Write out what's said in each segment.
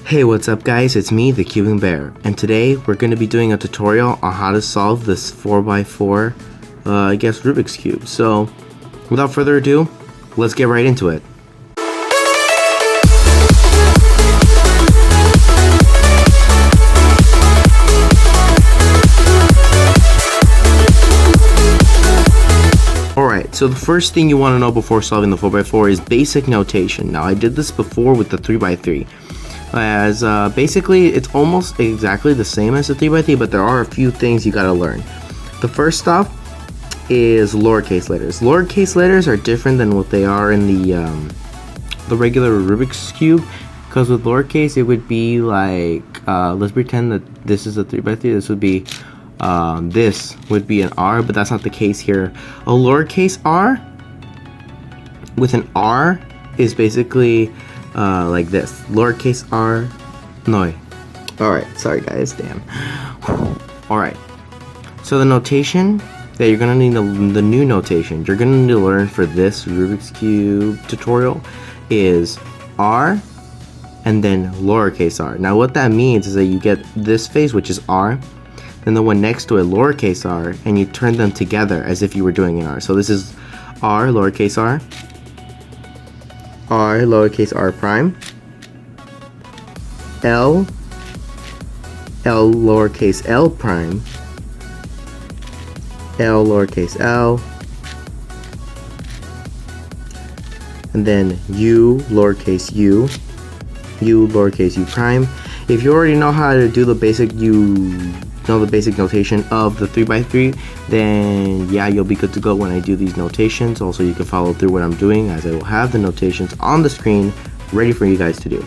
Hey, what's up guys, it's me, the Cuban Bear, and today we're going to be doing a tutorial on how to solve this 4x4, Rubik's Cube. So, without further ado, let's get right into it. Alright, so the first thing you want to know before solving the 4x4 is basic notation. Now, I did this before with the 3x3. As basically it's almost exactly the same as the 3x3, but there are a few things you gotta learn. The first stuff is lowercase letters. Lowercase letters are different than what they are in the regular Rubik's Cube, because with lowercase it would be like, let's pretend that this is a 3x3, this would be an R, but that's not the case here. A lowercase r with an R is basically like this, lowercase r, no. Alright, sorry guys, damn. Alright, so the notation that you're gonna need, the new notation you're gonna need to learn for this Rubik's Cube tutorial is R and then lowercase r. Now what that means is that you get this face, which is R, then the one next to it, lowercase r, and you turn them together as if you were doing an R. So this is R, lowercase r, R, lowercase r prime, L, lowercase l prime, L, lowercase l, and then U, lowercase u, lowercase u prime. If you already know how to do the basic notation of the 3x3, then yeah, you'll be good to go when I do these notations. Also, you can follow through what I'm doing, as I will have the notations on the screen ready for you guys to do.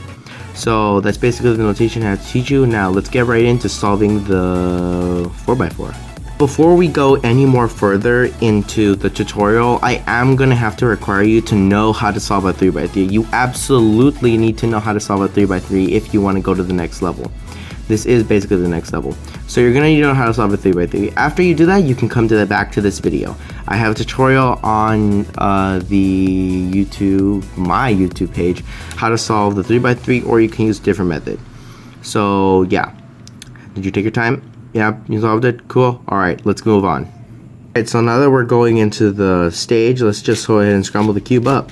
So that's basically the notation I have to teach you. Now let's get right into solving the 4x4. Before we go any more further into the tutorial, I am going to have to require you to know how to solve a 3x3. You absolutely need to know how to solve a 3x3 if you want to go to the next level. This is basically the next level. So you're going to need to know how to solve a 3x3. After you do that, you can come to back to this video. I have a tutorial on my YouTube page, how to solve the 3x3, or you can use a different method. So yeah, did you take your time? Yeah, you solved it? Cool. Alright, let's move on. Alright, so now that we're going into the stage, let's just go ahead and scramble the cube up.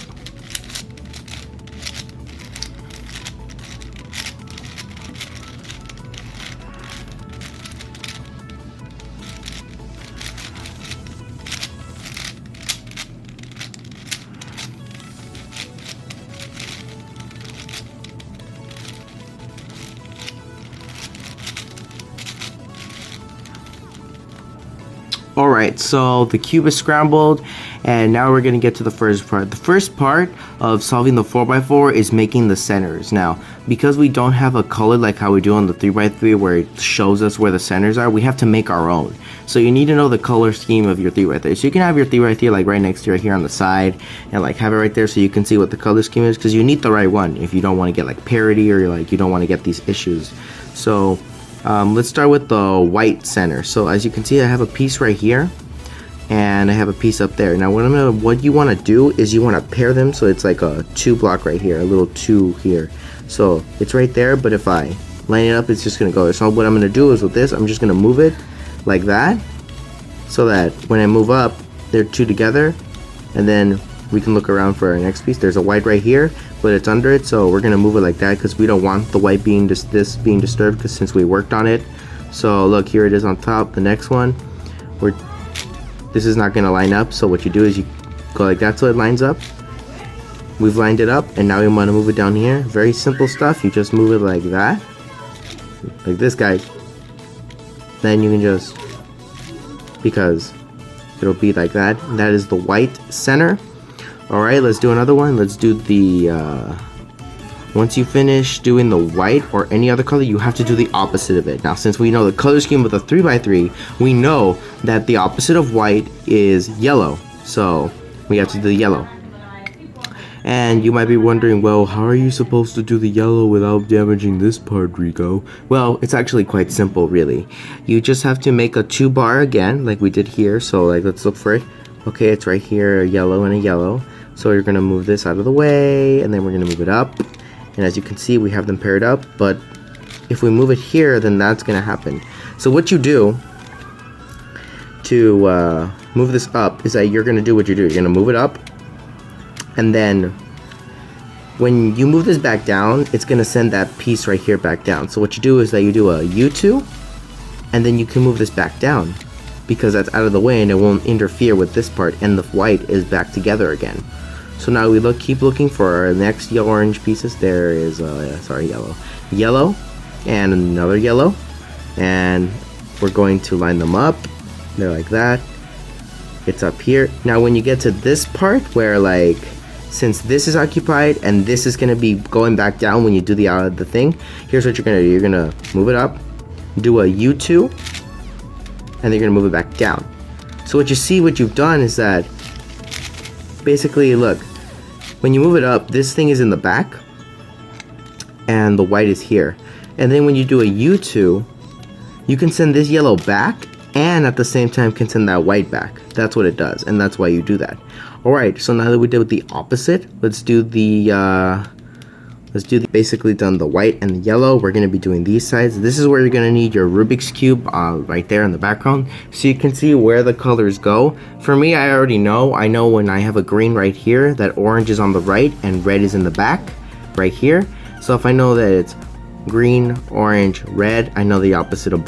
Alright, so the cube is scrambled, and now we're going to get to the first part. The first part of solving the 4x4 is making the centers. Now, because we don't have a color like how we do on the 3x3 where it shows us where the centers are, we have to make our own. So you need to know the color scheme of your 3x3. So you can have your 3x3 like right next to right here on the side, and like have it right there so you can see what the color scheme is, because you need the right one if you don't want to get like parity, or like you don't want to get these issues. So let's start with the white center. So as you can see, I have a piece right here and I have a piece up there. Now what you want to do is you want to pair them, so it's like a 2 block right here, a little 2 here. So it's right there, but if I line it up, it's just gonna go. So what I'm gonna do is with this, I'm just gonna move it like that, so that when I move up, they're 2 together, and then we can look around for our next piece. There's a white right here, but it's under it, so we're gonna move it like that because we don't want the white being this being disturbed, because since we worked on it. So look, here it is on top. The next one, this is not gonna line up, so what you do is you go like that so it lines up. We've lined it up, and now we want to move it down here. Very simple stuff. You just move it like that, like this, guys. Then you can just, because it'll be like that. That is the white center. Alright, let's do another one. Let's do the, once you finish doing the white or any other color, you have to do the opposite of it. Now, since we know the color scheme of the 3x3, we know that the opposite of white is yellow. So, we have to do the yellow. And you might be wondering, well, how are you supposed to do the yellow without damaging this part, Rico? Well, it's actually quite simple, really. You just have to make a 2 bar again, like we did here. So, like, let's look for it. Okay, it's right here, a yellow and a yellow. So you're gonna move this out of the way, and then we're gonna move it up, and as you can see, we have them paired up, but if we move it here, then that's gonna happen. So what you do to move this up is that you're gonna do what you do. You're gonna move it up, and then when you move this back down, it's gonna send that piece right here back down. So what you do is that you do a U2, and then you can move this back down because that's out of the way and it won't interfere with this part, and the white is back together again. So now we keep looking for our next yellow orange pieces. There is yellow, and another yellow, and we're going to line them up. They're like that. It's up here. Now when you get to this part where, like, since this is occupied and this is gonna be going back down when you do the thing, here's what you're gonna do. You're gonna move it up, do a U2, and then you're gonna move it back down. So what you've done is that basically, look, when you move it up, this thing is in the back and the white is here. And then when you do a U2, you can send this yellow back and at the same time can send that white back. That's what it does, and that's why you do that. Alright, so now that we did the opposite, let's do basically done the white and the yellow. We're going to be doing these sides. This is where you're going to need your Rubik's Cube right there in the background, so you can see where the colors go. For me, I already know. I know when I have a green right here, that orange is on the right and red is in the back right here. So if I know that it's green, orange, red, I know the opposite of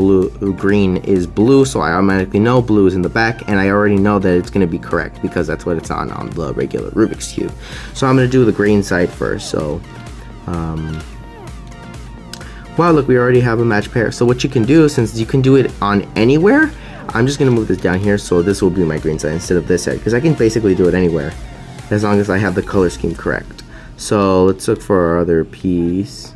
green is blue, so I automatically know blue is in the back, and I already know that it's going to be correct because that's what it's on the regular Rubik's Cube. So I'm going to do the green side first. So wow, look, we already have a match pair. So what you can do, since you can do it on anywhere, I'm just going to move this down here, so this will be my green side instead of this side, because I can basically do it anywhere as long as I have the color scheme correct. So let's look for our other piece.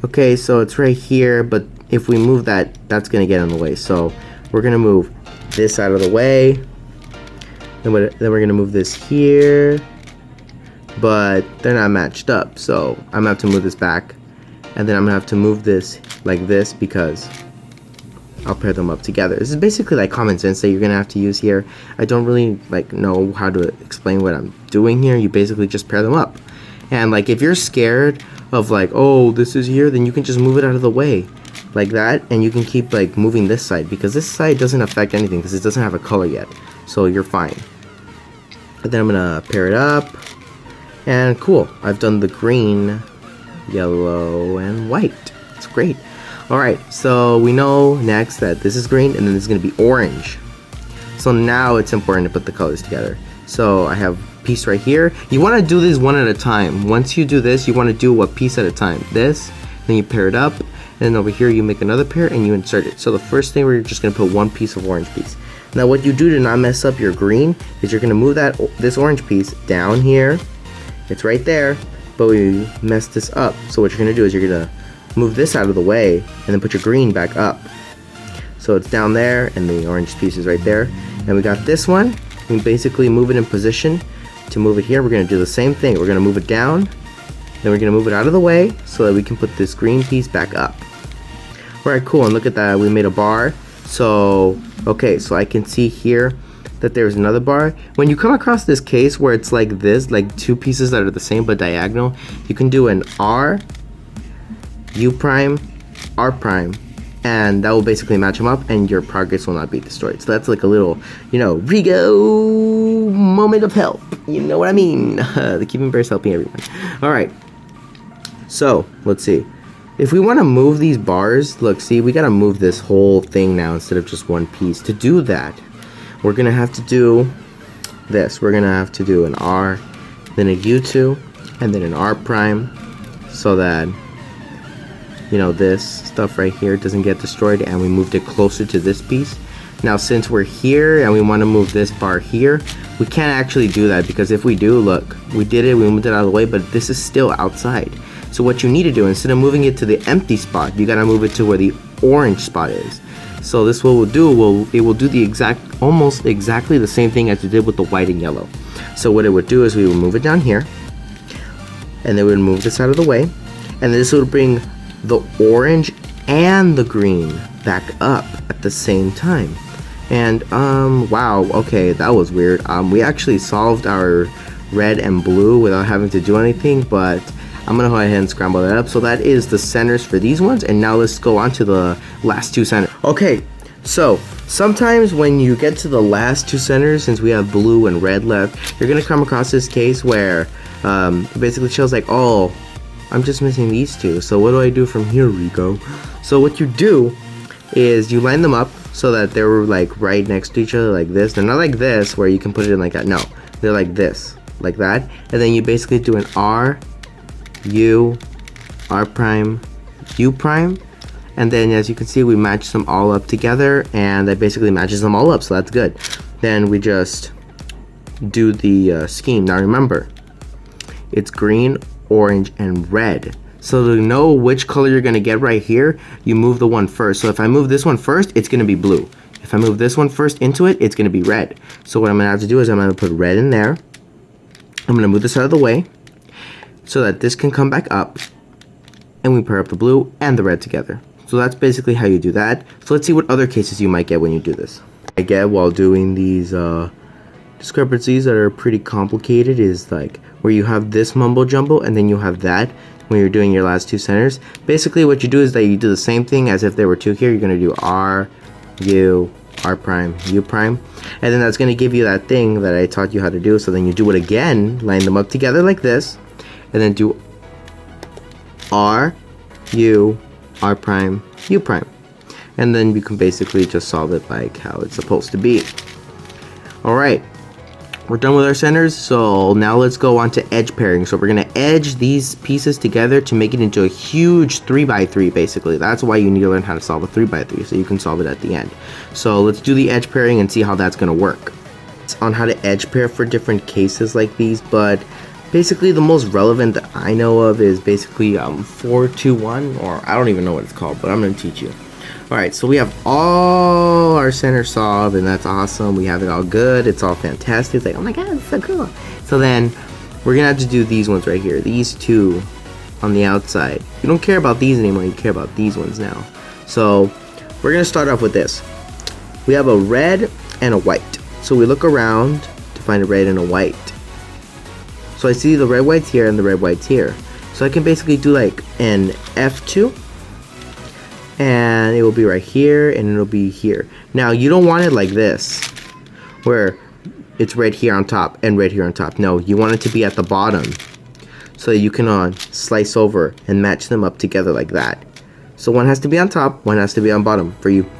Okay, so it's right here, but if we move that, that's going to get in the way. So we're going to move this out of the way. Then we're going to move this here. But they're not matched up, so I'm going to have to move this back. And then I'm going to have to move this like this because I'll pair them up together. This is basically like common sense that you're going to have to use here. I don't really know how to explain what I'm doing here. You basically just pair them up. And like if you're scared of like, oh, this is here, then you can just move it out of the way like that, and you can keep like moving this side because this side doesn't affect anything because it doesn't have a color yet, so you're fine. And then I'm gonna pair it up, and cool, I've done the green, yellow, and white. It's great. Alright, so we know next that this is green and then this is gonna be orange. So now it's important to put the colors together. So I have piece right here. You want to do this one at a time. Once you do this, you want to do a piece at a time. This, then you pair it up, and then over here you make another pair and you insert it. So the first thing, we're just going to put one piece of orange piece. Now what you do to not mess up your green is you're going to move this orange piece down here. It's right there, but we messed this up. So what you're going to do is you're going to move this out of the way and then put your green back up. So it's down there and the orange piece is right there. And we got this one. We basically move it in position. To move it here, we're going to do the same thing. We're going to move it down, then we're going to move it out of the way so that we can put this green piece back up. Alright, cool, and look at that, we made a bar. So, okay, so I can see here that there's another bar. When you come across this case where it's like this, like two pieces that are the same but diagonal, you can do an R, U prime, R prime, and that will basically match them up and your progress will not be destroyed. So that's like a little, Rigo moment of help. You know what I mean? The Keeping Bears helping everyone. Alright, so let's see. If we want to move these bars, look, see, we got to move this whole thing now instead of just one piece. To do that, we're going to have to do this. We're going to have to do an R, then a U2, and then an R prime, so that this stuff right here doesn't get destroyed, and we moved it closer to this piece. Now since we're here and we want to move this bar here, we can't actually do that because if we do, look, we did it, we moved it out of the way, but this is still outside. So what you need to do, instead of moving it to the empty spot, you gotta move it to where the orange spot is. So this what we'll do, it will do the almost exactly the same thing as it did with the white and yellow. So what it would do is we would move it down here, and then we would move this out of the way, and this would bring the orange and the green back up at the same time. And wow, okay, that was weird. We actually solved our red and blue without having to do anything, but I'm gonna go ahead and scramble that up. So that is the centers for these ones, and now let's go on to the last two centers. Okay, so sometimes when you get to the last two centers, since we have blue and red left, you're gonna come across this case where it basically shows like, oh, I'm just missing these two, so what do I do from here, Rico? So what you do is you line them up so that they're like right next to each other like this. They're not like this where you can put it in like that. No, they're like this, like that. And then you basically do an R, U, R prime, U prime. And then as you can see, we match them all up together, and that basically matches them all up, so that's good. Then we just do the scheme. Now remember, it's green, orange, and red. So to know which color you're gonna get right here, you move the one first. So if I move this one first, it's gonna be blue. If I move this one first into it, it's gonna be red. So what I'm gonna have to do is I'm gonna put red in there. I'm gonna move this out of the way so that this can come back up, and we pair up the blue and the red together. So that's basically how you do that. So let's see what other cases you might get when you do this. I get while doing these discrepancies that are pretty complicated is like where you have this mumbo jumbo and then you have that when you're doing your last two centers. Basically what you do is that you do the same thing as if there were two here. You're gonna do R, U, R prime, U prime, and then that's gonna give you that thing that I taught you how to do. So then you do it again, line them up together like this, and then do R, U, R prime, U prime, and then you can basically just solve it like how it's supposed to be. Alright, we're done with our centers, so now let's go on to edge pairing. So we're gonna edge these pieces together to make it into a huge 3x3 basically. That's why you need to learn how to solve a 3x3, so you can solve it at the end. So let's do the edge pairing and see how that's gonna work. It's on how to edge pair for different cases like these, but basically the most relevant that I know of is basically 4-2-1, or I don't even know what it's called, but I'm going to teach you. Alright, so we have all our centers solved, and that's awesome. We have it all good. It's all fantastic. It's like, oh my god, it's so cool. So then we're going to have to do these ones right here. These two on the outside. You don't care about these anymore. You care about these ones now. So we're going to start off with this. We have a red and a white. So we look around to find a red and a white. So I see the red whites here and the red whites here. So I can basically do like an F2, and it will be right here and it'll be here. Now you don't want it like this, where it's red here on top and red here on top. No, you want it to be at the bottom, so that you can slice over and match them up together like that. So one has to be on top, one has to be on bottom for you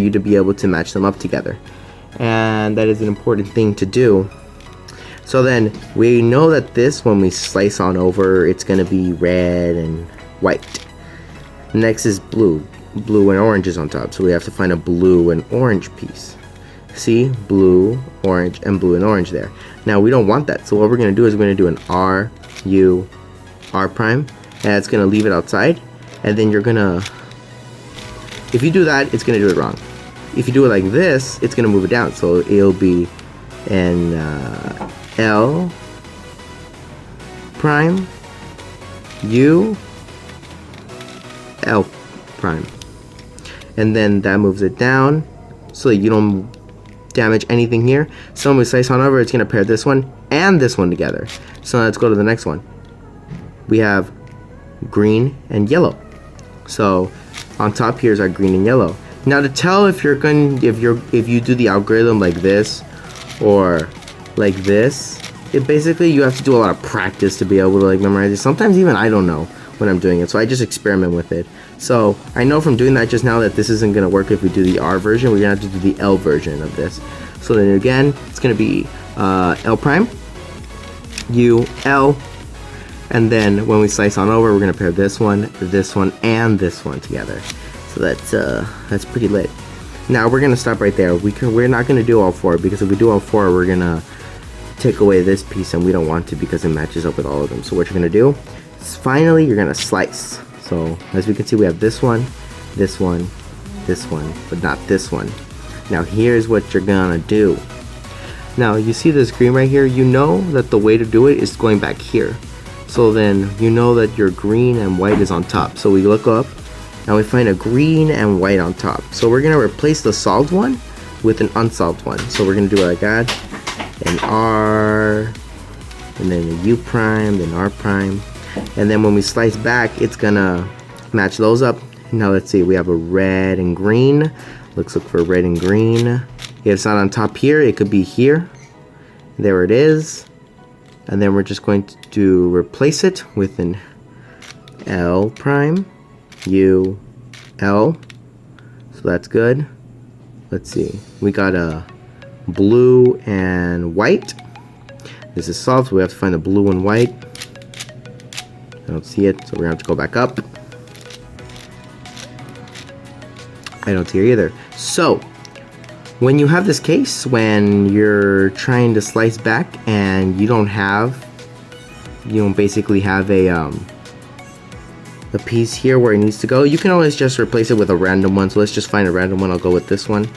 to be able to match them up together. And that is an important thing to do. So then we know that this, when we slice on over, it's going to be red and white. Next is blue. Blue and orange is on top, so we have to find a blue and orange piece. See? Blue, orange, and blue and orange there. Now we don't want that, so what we're going to do is we're going to do an R, U, R prime, and it's going to leave it outside. And then you're going to, if you do that, it's going to do it wrong. If you do it like this, it's going to move it down, so it'll be an L prime, U, L prime, and then that moves it down so that you don't damage anything here. So when we slice on over, it's going to pair this one and this one together. So let's go to the next one. We have green and yellow. So on top here is our green and yellow. Now to tell if you do the algorithm like this or like this, basically you have to do a lot of practice to be able to like memorize it. Sometimes even I don't know when I'm doing it, so I just experiment with it. So I know from doing that just now that this isn't gonna work if we do the R version. We're gonna have to do the L version of this. So then again, it's gonna be L prime, U, L, and then when we slice on over, we're gonna pair this one, and this one together. So that's pretty lit. Now we're gonna stop right there. We're not gonna do all four, because if we do all four, we're gonna take away this piece, and we don't want to because it matches up with all of them. So what you're gonna do is finally you're gonna slice. So as we can see, we have this one, but not this one. Now here's what you're gonna do. Now you see this green right here, you know that the way to do it is going back here. So then you know that your green and white is on top. So we look up and we find a green and white on top. So we're gonna replace the solved one with an unsolved one. So we're gonna do it like that, an R, and then a U prime, then R prime. and then when we slice back, it's gonna match those up. Now let's see, we have a red and green. Let's look for red and green. If it's not on top here, it could be here. There it is. And then we're just going to replace it with an L prime, U, L. So that's good. Let's see, we got a blue and white. This is solved, so we have to find the blue and white. I don't see it, so we're gonna have to go back up. I don't see it either. So when you have this case, when you're trying to slice back and you don't basically have a piece here where it needs to go, you can always just replace it with a random one. So let's just find a random one. I'll go with this one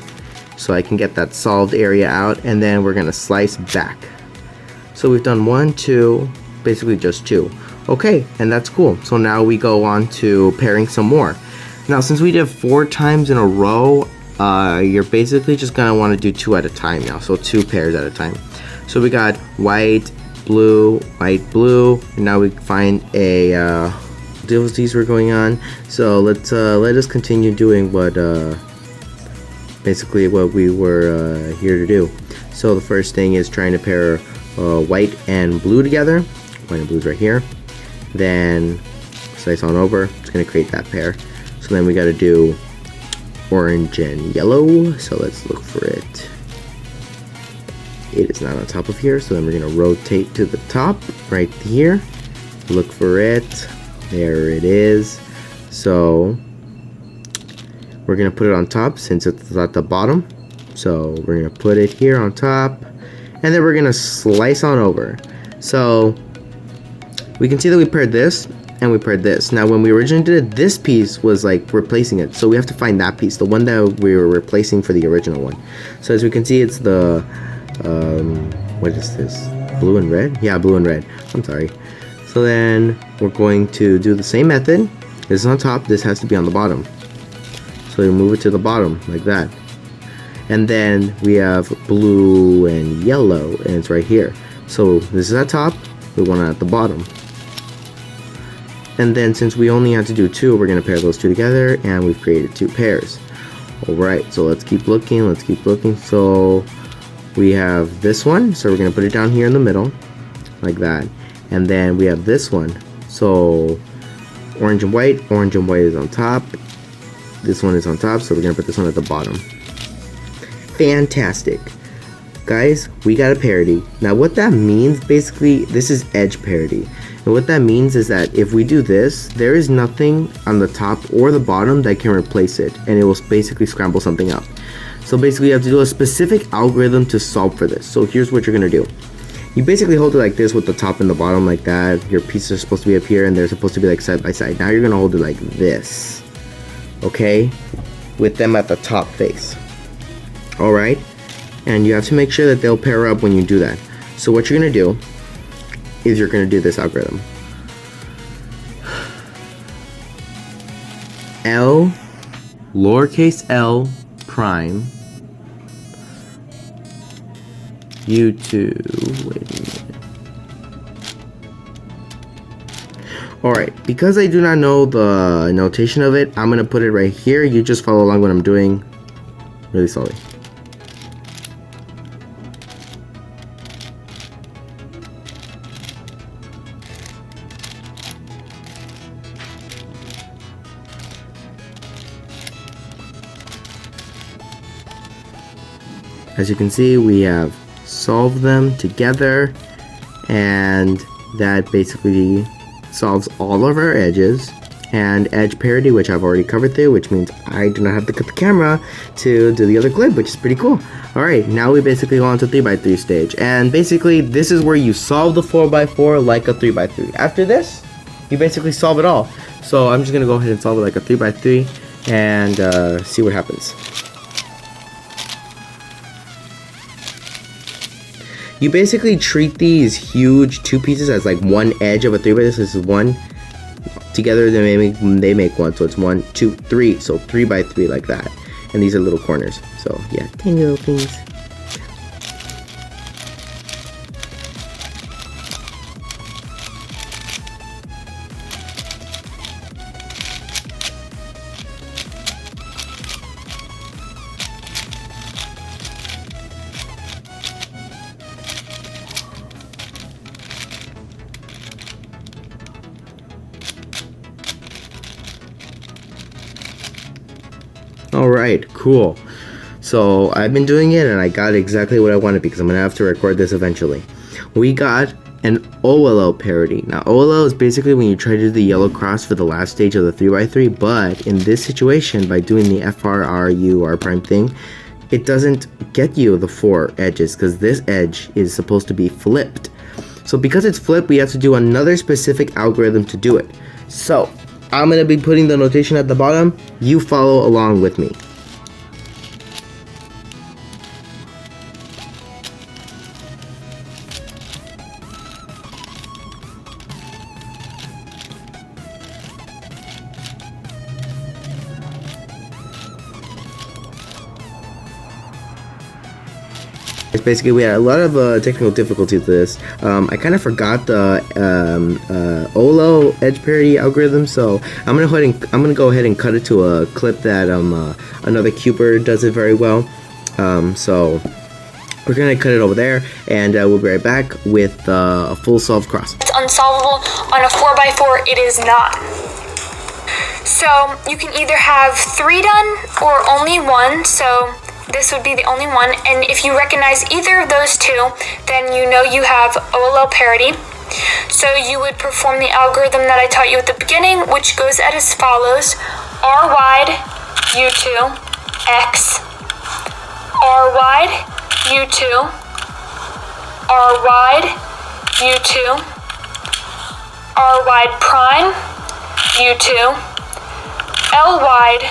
so I can get that solved area out, and then we're gonna slice back. So we've done 1, 2, basically just 2. Okay, and that's cool. So now we go on to pairing some more. Now since we did 4 times in a row, you're basically just gonna want to do 2 at a time now, so 2 pairs at a time. So we got white, blue, and now we find a difficulties were going on. So let us continue doing what basically what we were here to do. So the first thing is trying to pair white and blue together. White and blue's right here. Then slice on over. It's gonna create that pair. So then we got to do orange and yellow, so let's look for it. It is not on top of here, so then we're going to rotate to the top right here, look for it. There it is. So we're going to put it on top since it's at the bottom, so we're going to put it here on top, and then we're going to slice on over. So we can see that we paired this and we paired this. Now when we originally did it, this piece was like replacing it, so we have to find that piece, the one that we were replacing for the original one. So as we can see, it's the what is this, blue and red? Yeah, blue and red, I'm sorry. So then we're going to do the same method. This is on top, this has to be on the bottom, so we move it to the bottom like that. And then we have blue and yellow, and it's right here. So this is at top, we want it at the bottom. And then since we only had to do 2, we're going to pair those 2 together, and we've created 2 pairs. Alright, so let's keep looking, So we have this one, so we're going to put it down here in the middle, like that. And then we have this one, so orange and white is on top. This one is on top, so we're going to put this one at the bottom. Fantastic. Guys, we got a parity. Now what that means, basically, this is edge parity. And what that means is that if we do this, there is nothing on the top or the bottom that can replace it, and it will basically scramble something up. So basically you have to do a specific algorithm to solve for this. So here's what you're gonna do. You basically hold it like this with the top and the bottom like that. Your pieces are supposed to be up here and they're supposed to be like side by side. Now you're gonna hold it like this, okay? With them at the top face. Alright? And you have to make sure that they'll pair up when you do that. So what you're gonna do is you're going to do this algorithm. L, lowercase l prime, U2, wait a minute. Alright, because I do not know the notation of it, I'm going to put it right here. You just follow along what I'm doing really slowly. As you can see, we have solved them together, and that basically solves all of our edges. And edge parity, which I've already covered through, which means I do not have to cut the camera to do the other clip, which is pretty cool. Alright, now we basically go on to 3x3 stage, and basically this is where you solve the 4x4 like a 3x3. After this, you basically solve it all. So I'm just gonna go ahead and solve it like a 3x3 and see what happens. You basically treat these huge 2 pieces as like one edge of a 3x3. This is one. Together they make one, so it's 1, 2, 3. So 3x3 like that. And these are little corners. So yeah, tiny little things. Alright, cool. So I've been doing it and I got exactly what I wanted because I'm going to have to record this eventually. We got an OLL parity. Now OLL is basically when you try to do the yellow cross for the last stage of the 3x3, but in this situation, by doing the FRRU R prime thing, it doesn't get you the 4 edges because this edge is supposed to be flipped. So because it's flipped, we have to do another specific algorithm to do it. So I'm going to be putting the notation at the bottom. You follow along with me. Basically, we had a lot of technical difficulties with this. I kind of forgot the OLO edge parity algorithm, so I'm gonna go ahead and cut it to a clip that another cuber does it very well. So we're gonna cut it over there, and we'll be right back with a full solved cross. It's unsolvable on a 4x4. It is not. So you can either have 3 done or only 1. So this would be the only one, and if you recognize either of those two, then you know you have OLL parity. So you would perform the algorithm that I taught you at the beginning, which goes as follows: R wide, U2, X, R wide, U2, R wide, U2, R wide prime, U2, L wide,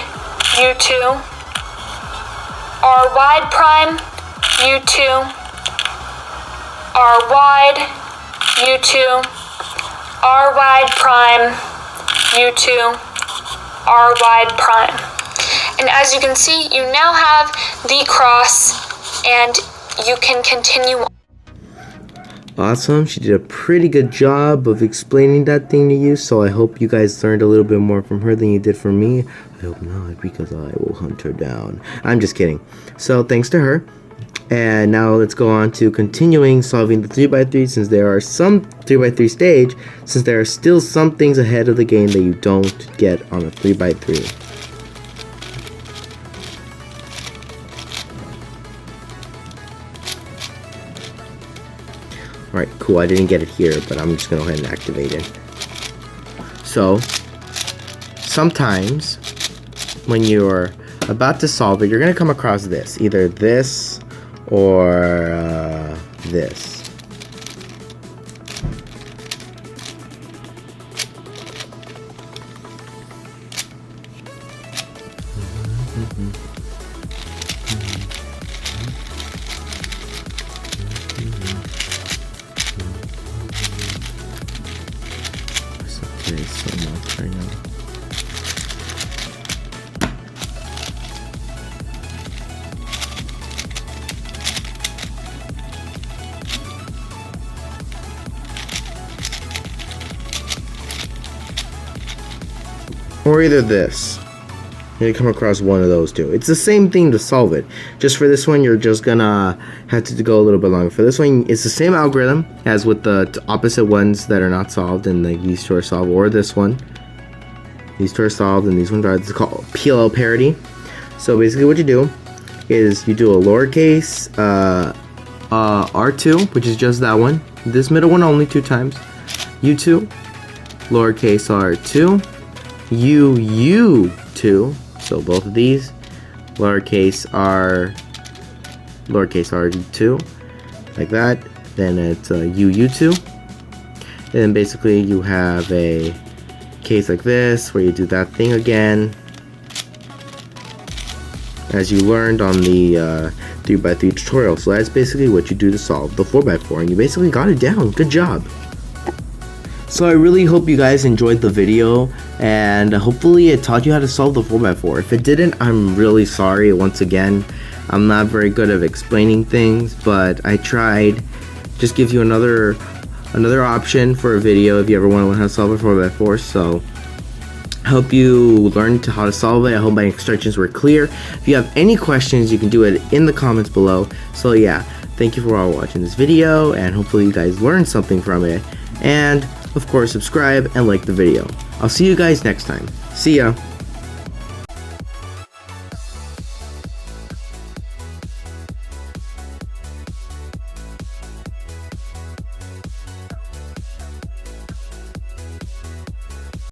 U2, R wide prime, U2, R wide, U2, R wide prime, U2, R wide prime. And as you can see, you now have the cross and you can continue on. Awesome, she did a pretty good job of explaining that thing to you, so I hope you guys learned a little bit more from her than you did from me. I hope not, because I will hunt her down. I'm just kidding. So thanks to her. And now let's go on to continuing solving the 3x3, since there are some 3x3 stage, since there are still some things ahead of the game that you don't get on a 3x3. Alright, cool, I didn't get it here, but I'm just gonna go ahead and activate it. So, sometimes, when you're about to solve it, you're gonna come across this. Either this, or this. So much right now. Or either this. You come across one of those two. It's the same thing to solve it. Just for this one, you're just gonna have to go a little bit longer. For this one, it's the same algorithm as with the opposite ones that are not solved, and these two are solved, or this one. These two are solved, and these ones are. It's called PLL parity. So basically, what you do is you do a lowercase R2, which is just that one. This middle one only 2 times. U2, lowercase R2, UU2. So both of these, lowercase r2, like that. Then it's UU2. And then basically you have a case like this where you do that thing again, as you learned on the 3x3 tutorial. So that's basically what you do to solve the 4x4, and you basically got it down. Good job. So I really hope you guys enjoyed the video, and hopefully it taught you how to solve the 4x4. If it didn't, I'm really sorry. Once again, I'm not very good at explaining things, but I tried. Just gives you another option for a video if you ever want to learn how to solve a 4x4. So I hope you learned how to solve it. I hope my instructions were clear. If you have any questions, you can do it in the comments below. So yeah, thank you for all watching this video, and hopefully you guys learned something from it. And of course, subscribe and like the video. I'll see you guys next time. See ya.